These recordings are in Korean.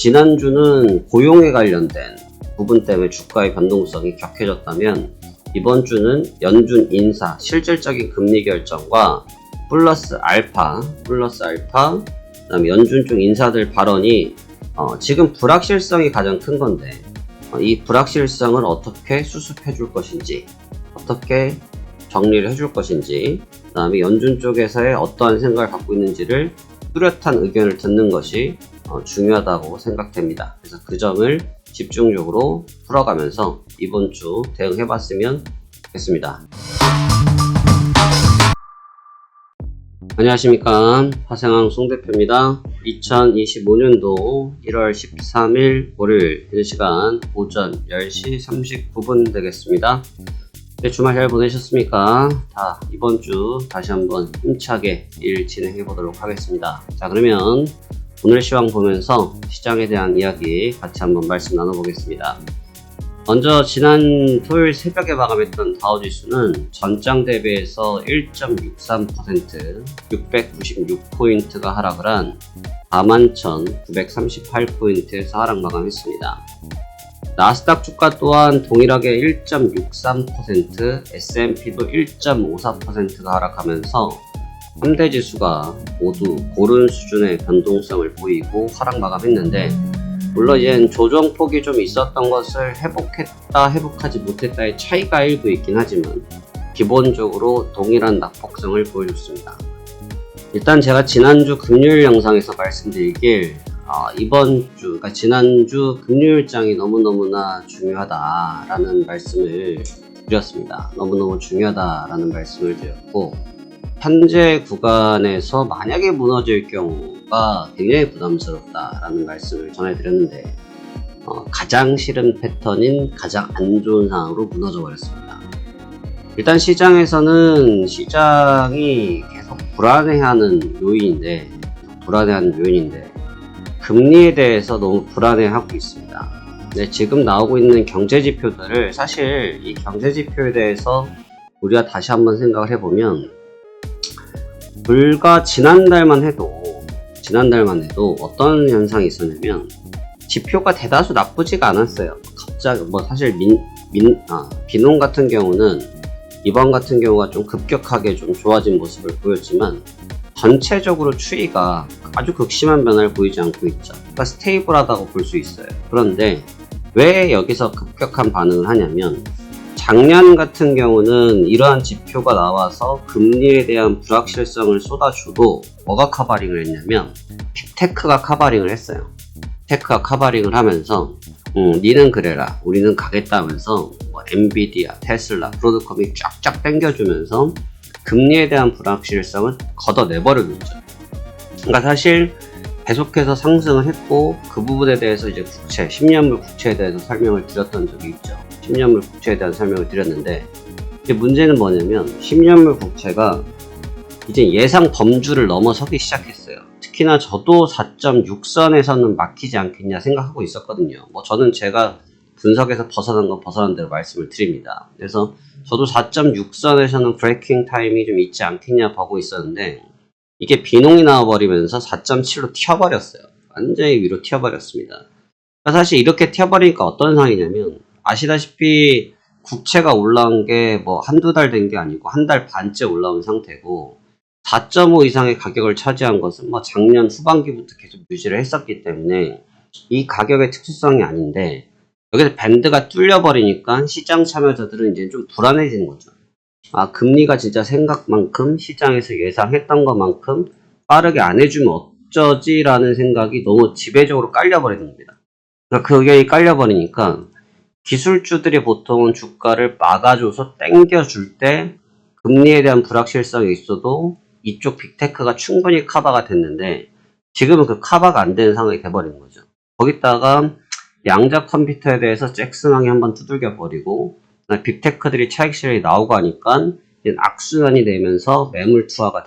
지난주는 고용에 관련된 부분 때문에 주가의 변동성이 격해졌다면 이번 주는 연준 인사 실질적인 금리 결정과 플러스 알파 그다음에 연준 쪽 인사들 발언이 지금 불확실성이 가장 큰 건데 이 불확실성을 어떻게 수습해 줄 것인지, 어떻게 정리를 해줄 것인지, 그 다음에 연준 쪽에서의 어떠한 생각을 갖고 있는지를 뚜렷한 의견을 듣는 것이 중요하다고 생각됩니다. 그래서 그 점을 집중적으로 풀어가면서 이번 주 대응해봤으면 좋겠습니다. 안녕하십니까, 화생항 송대표입니다. 2025년도 1월 13일 월요일 이 시간 오전 10시 39분 되겠습니다. 네, 주말 잘 보내셨습니까? 자, 이번 주 다시 한번 힘차게 일 진행해 보도록 하겠습니다. 자, 그러면 오늘 시황 보면서 시장에 대한 이야기 같이 한번 말씀 나눠보겠습니다. 먼저 지난 토요일 새벽에 마감했던 다우지수는 전장 대비해서 1.63% 696포인트가 하락을 한 41,938포인트에서 하락 마감했습니다. 나스닥 주가 또한 동일하게 1.63%, S&P도 1.54%가 하락하면서 3대 지수가 모두 고른 수준의 변동성을 보이고 하락 마감했는데, 물론 이제 조정폭이 좀 있었던 것을 회복하지 못했다의 차이가 일부 있긴 하지만 기본적으로 동일한 낙폭성을 보여줬습니다. 일단 제가 지난주 금요일 영상에서 말씀드리길 이번 주, 그러니까 지난주 금요일장이 너무너무나 중요하다라는 말씀을 드렸습니다. 너무너무 중요하다라는 말씀을 드렸고, 현재 구간에서 만약에 무너질 경우가 굉장히 부담스럽다라는 말씀을 전해드렸는데 가장 싫은 패턴인 가장 안 좋은 상황으로 무너져 버렸습니다. 일단 시장에서는 시장이 계속 불안해하는 요인인데 금리에 대해서 너무 불안해하고 있습니다. 네, 지금 나오고 있는 경제지표들을, 사실 이 경제지표에 대해서 우리가 다시 한번 생각을 해보면 불과 지난달만 해도 어떤 현상이 있었냐면 지표가 대다수 나쁘지가 않았어요. 갑자기 사실 비농 같은 경우는 이번 같은 경우가 좀 급격하게 좀 좋아진 모습을 보였지만 전체적으로 추이가 아주 극심한 변화를 보이지 않고 있죠. 그러니까 스테이블하다고 볼 수 있어요. 그런데 왜 여기서 급격한 반응을 하냐면, 작년 같은 경우는 이러한 지표가 나와서 금리에 대한 불확실성을 쏟아주고 뭐가 커버링을 했냐면 빅테크가 커버링을 했어요. 테크가 커버링을 하면서 니는 그래라 우리는 가겠다 하면서 엔비디아, 테슬라, 브로드컴이 쫙쫙 당겨주면서 금리에 대한 불확실성을 걷어내버려줬죠. 그러니까 사실 계속해서 상승을 했고, 그 부분에 대해서 이제 10년물 국채에 대해서 설명을 드렸던 적이 있죠. 10년물 국채에 대한 설명을 드렸는데, 이제 문제는 뭐냐면 10년물 국채가 이제 예상 범주를 넘어서기 시작했어요. 특히나 저도 4.6선에서는 막히지 않겠냐 생각하고 있었거든요. 저는 제가 분석에서 벗어난 건 벗어난 대로 말씀을 드립니다. 그래서 저도 4.6선에서는 브레이킹 타임이 좀 있지 않겠냐 보고 있었는데, 이게 비농이 나와버리면서 4.7로 튀어버렸어요. 완전히 위로 튀어버렸습니다. 사실 이렇게 튀어버리니까 어떤 상황이냐면, 아시다시피 국채가 올라온 게 한두 달 된 게 아니고 한 달 반째 올라온 상태고, 4.5 이상의 가격을 차지한 것은 작년 후반기부터 계속 유지를 했었기 때문에 이 가격의 특수성이 아닌데, 여기서 밴드가 뚫려버리니까 시장 참여자들은 이제 좀 불안해지는 거죠. 금리가 진짜 생각만큼 시장에서 예상했던 것만큼 빠르게 안 해주면 어쩌지라는 생각이 너무 지배적으로 깔려버리는 겁니다. 그러니까 그 의견이 깔려버리니까 기술주들이 보통은 주가를 막아줘서 땡겨줄 때 금리에 대한 불확실성이 있어도 이쪽 빅테크가 충분히 커버가 됐는데, 지금은 그 커버가 안 되는 상황이 돼버린 거죠. 거기다가 양자 컴퓨터에 대해서 잭슨왕이 한번 두들겨 버리고 빅테크들이 차익 실현이 나오고 하니까 악순환이 되면서 매물 투하가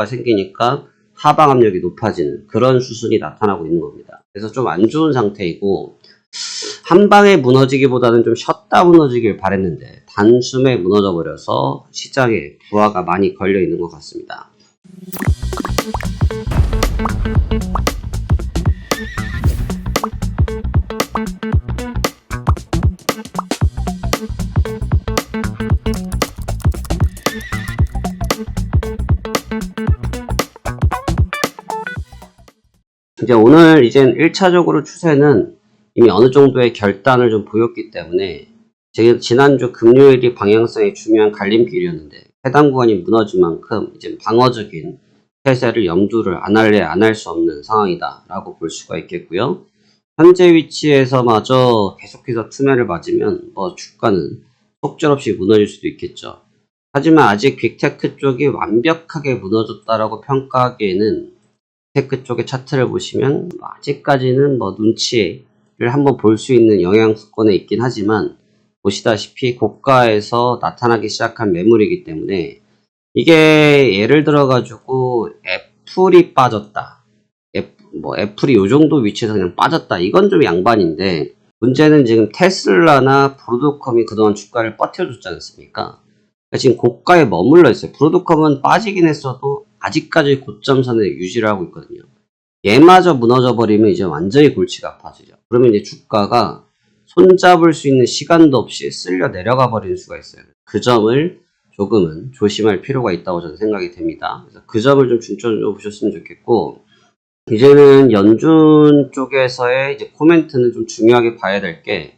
생기니까 하방 압력이 높아지는 그런 수순이 나타나고 있는 겁니다. 그래서 좀 안 좋은 상태이고, 한 방에 무너지기보다는 좀 쉬었다 무너지길 바랬는데 단숨에 무너져 버려서 시장에 부하가 많이 걸려 있는 것 같습니다. 이제 오늘 이젠 1차적으로 추세는 이미 어느 정도의 결단을 좀 보였기 때문에 지난주 금요일이 방향성이 중요한 갈림길이었는데 해당 구간이 무너진 만큼 이제 방어적인 태세를 염두를 안 할래 안 할 수 없는 상황이다 라고 볼 수가 있겠고요. 현재 위치에서마저 계속해서 투매를 맞으면 주가는 속절없이 무너질 수도 있겠죠. 하지만 아직 빅테크 쪽이 완벽하게 무너졌다라고 평가하기에는 테크 쪽의 차트를 보시면 아직까지는 눈치를 한번 볼 수 있는 영향권에 있긴 하지만 보시다시피 고가에서 나타나기 시작한 매물이기 때문에 이게 예를 들어 가지고 애플이 빠졌다. 애플이 요 정도 위치에서 그냥 빠졌다. 이건 좀 양반인데 문제는 지금 테슬라나 브로드컴이 그동안 주가를 버텨줬지 않습니까? 그러니까 지금 고가에 머물러 있어요. 브로드컴은 빠지긴 했어도 아직까지 고점선에 유지를 하고 있거든요. 얘마저 무너져 버리면 이제 완전히 골치가 아파지죠. 그러면 이제 주가가 손잡을 수 있는 시간도 없이 쓸려 내려가 버리는 수가 있어요. 그 점을 조금은 조심할 필요가 있다고 저는 생각이 됩니다. 그래서 그 점을 좀 중점적으로 보셨으면 좋겠고, 이제는 연준 쪽에서의 이제 코멘트는 좀 중요하게 봐야 될 게,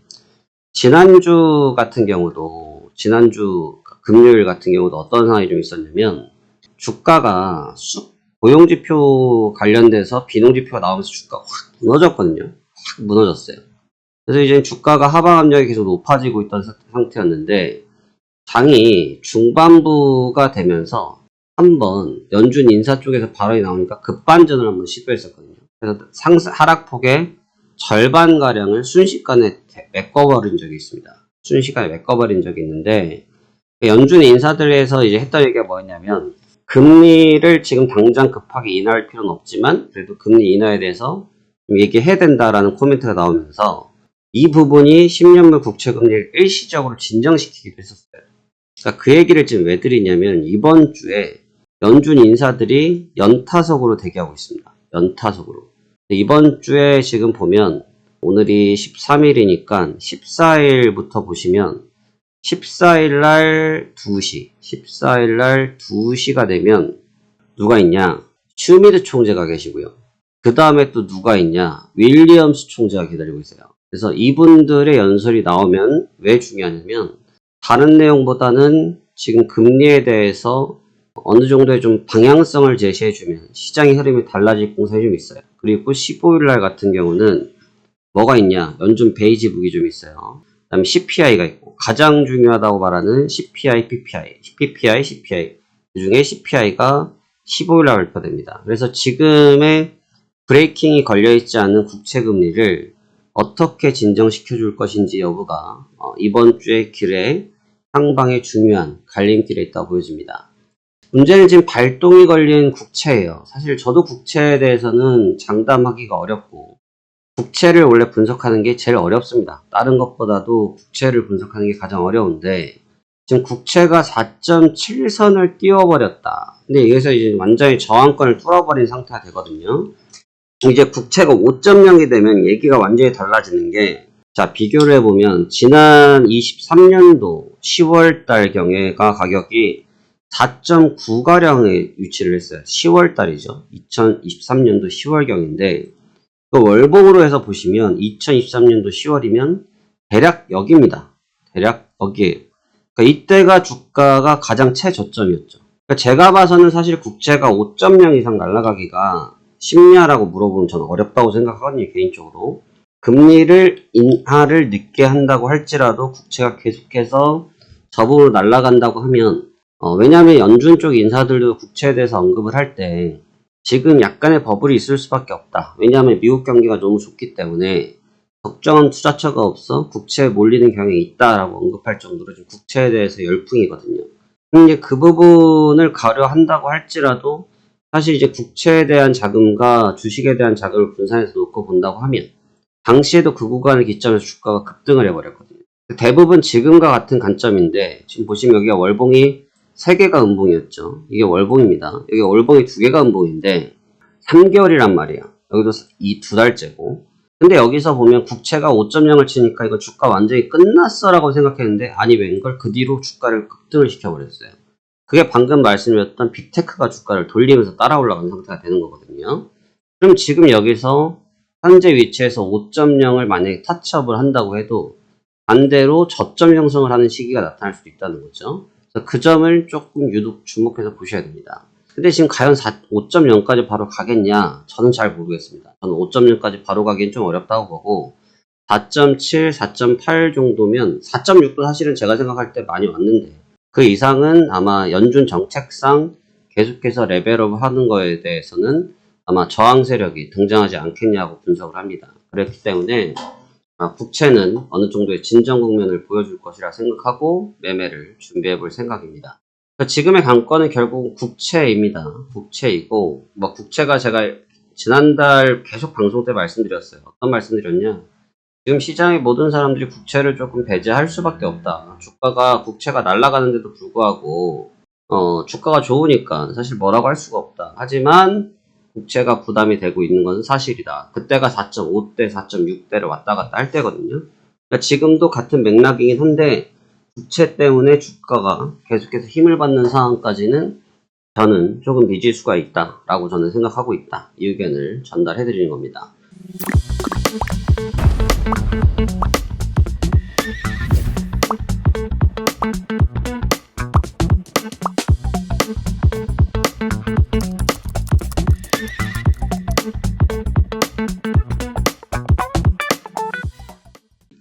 지난주 같은 경우도, 지난주 금요일 같은 경우도 어떤 상황이 좀 있었냐면, 주가가 고용지표 관련돼서 비농지표가 나오면서 주가가 확 무너졌거든요. 확 무너졌어요. 그래서 이제 주가가 하방 압력이 계속 높아지고 있던 상태였는데 장이 중반부가 되면서 한번 연준 인사 쪽에서 발언이 나오니까 급반전을 한번 시도했었거든요. 그래서 하락폭의 절반가량을 순식간에 메꿔버린 적이 있습니다. 순식간에 메꿔버린 적이 있는데 연준 인사들에서 이제 했던 얘기가 뭐였냐면 금리를 지금 당장 급하게 인하할 필요는 없지만 그래도 금리 인하에 대해서 좀 얘기해야 된다라는 코멘트가 나오면서 이 부분이 10년물 국채금리를 일시적으로 진정시키기도 했었어요. 그러니까 그 얘기를 지금 왜 드리냐면 이번 주에 연준 인사들이 연타석으로 대기하고 있습니다. 연타석으로. 이번 주에 지금 보면 오늘이 13일이니까 14일부터 보시면 14일날 2시, 14일날 2시가 되면 누가 있냐? 슈미드 총재가 계시고요. 그 다음에 또 누가 있냐? 윌리엄스 총재가 기다리고 있어요. 그래서 이분들의 연설이 나오면 왜 중요하냐면 다른 내용보다는 지금 금리에 대해서 어느 정도의 좀 방향성을 제시해주면 시장의 흐름이 달라질 공산이 좀 있어요. 그리고 15일날 같은 경우는 뭐가 있냐? 연준 베이지북이 좀 있어요. 그 다음에 CPI가 있고 가장 중요하다고 말하는 CPI, PPI 그 중에 CPI가 15일날 발표됩니다. 그래서 지금의 브레이킹이 걸려있지 않은 국채금리를 어떻게 진정시켜 줄 것인지 여부가 이번 주의 길에 상방에 중요한 갈림길에 있다고 보여집니다. 문제는 지금 발동이 걸린 국채예요. 사실 저도 국채에 대해서는 장담하기가 어렵고 국채를 원래 분석하는 게 제일 어렵습니다. 다른 것보다도 국채를 분석하는 게 가장 어려운데 지금 국채가 4.7선을 띄워버렸다. 근데 여기서 이제 완전히 저항권을 뚫어버린 상태가 되거든요. 이제 국채가 5.0이 되면 얘기가 완전히 달라지는 게, 자, 비교를 해보면, 지난 23년도 10월달 경에가 가격이 4.9가량에 위치를 했어요. 10월달이죠. 2023년도 10월경인데, 그 월봉으로 해서 보시면, 2023년도 10월이면, 대략 여기입니다. 대략 여기에요. 그러니까 이때가 주가가 가장 최저점이었죠. 그러니까 제가 봐서는 사실 국채가 5.0 이상 날아가기가 쉽냐라고 물어보면 저는 어렵다고 생각하거든요, 개인적으로. 금리를 인하를 늦게 한다고 할지라도 국채가 계속해서 저부로 날아간다고 하면, 왜냐하면 연준 쪽 인사들도 국채에 대해서 언급을 할 때 지금 약간의 버블이 있을 수밖에 없다. 왜냐하면 미국 경기가 너무 좋기 때문에 적정한 투자처가 없어 국채에 몰리는 경향이 있다라고 언급할 정도로 지금 국채에 대해서 열풍이거든요. 근데 그 부분을 가려한다고 할지라도 사실 이제 국채에 대한 자금과 주식에 대한 자금을 분산해서 놓고 본다고 하면 당시에도 그 구간을 기점에서 주가가 급등을 해버렸거든요. 대부분 지금과 같은 관점인데 지금 보시면 여기가 월봉이 3개가 음봉이었죠. 이게 월봉입니다. 여기 월봉이 2개가 음봉인데 3개월이란 말이에요. 여기도 이 2달째고 근데 여기서 보면 국채가 5.0을 치니까 이거 주가 완전히 끝났어 라고 생각했는데 아니 웬걸 그 뒤로 주가를 급등을 시켜버렸어요. 그게 방금 말씀드렸던 빅테크가 주가를 돌리면서 따라 올라가는 상태가 되는 거거든요. 그럼 지금 여기서 현재 위치에서 5.0을 만약에 타치업을 한다고 해도 반대로 저점 형성을 하는 시기가 나타날 수도 있다는 거죠. 그래서 그 점을 조금 유독 주목해서 보셔야 됩니다. 근데 지금 과연 5.0까지 바로 가겠냐? 저는 잘 모르겠습니다. 저는 5.0까지 바로 가기엔 좀 어렵다고 보고 4.7, 4.8 정도면 4.6도 사실은 제가 생각할 때 많이 왔는데 그 이상은 아마 연준 정책상 계속해서 레벨업 하는 거에 대해서는 아마 저항 세력이 등장하지 않겠냐고 분석을 합니다. 그렇기 때문에 국채는 어느 정도의 진정 국면을 보여줄 것이라 생각하고 매매를 준비해 볼 생각입니다. 지금의 관건은 결국 국채입니다. 국채이고, 국채가 제가 지난달 계속 방송 때 말씀드렸어요. 어떤 말씀드렸냐? 지금 시장의 모든 사람들이 국채를 조금 배제할 수밖에 없다. 국채가 날아가는데도 불구하고, 주가가 좋으니까 사실 뭐라고 할 수가 없다. 하지만, 국채가 부담이 되고 있는 것은 사실이다. 그때가 4.5대, 4.6대를 왔다 갔다 할 때거든요. 그러니까 지금도 같은 맥락이긴 한데 국채 때문에 주가가 계속해서 힘을 받는 상황까지는 저는 조금 미지수가 있다라고 저는 생각하고 있다. 이 의견을 전달해 드리는 겁니다.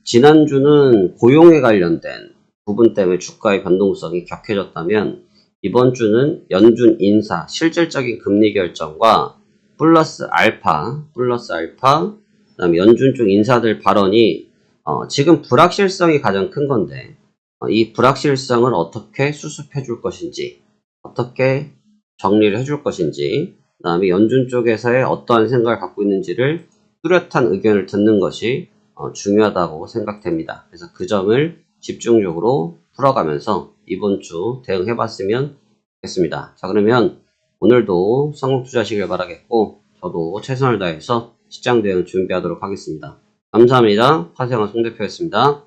지난주는 고용에 관련된 부분 때문에 주가의 변동성이 격해졌다면 이번 주는 연준 인사, 실질적인 금리 결정과 플러스 알파, 그다음에 연준 쪽 인사들 발언이 지금 불확실성이 가장 큰 건데 이 불확실성을 어떻게 수습해 줄 것인지, 어떻게 정리를 해줄 것인지, 그다음에 연준 쪽에서의 어떠한 생각을 갖고 있는지를 뚜렷한 의견을 듣는 것이 중요하다고 생각됩니다. 그래서 그 점을 집중적으로 풀어가면서 이번 주 대응해봤으면 좋겠습니다. 자, 그러면 오늘도 성공 투자하시길 바라겠고 저도 최선을 다해서 시장 대응 준비하도록 하겠습니다. 감사합니다. 파생한 송 대표였습니다.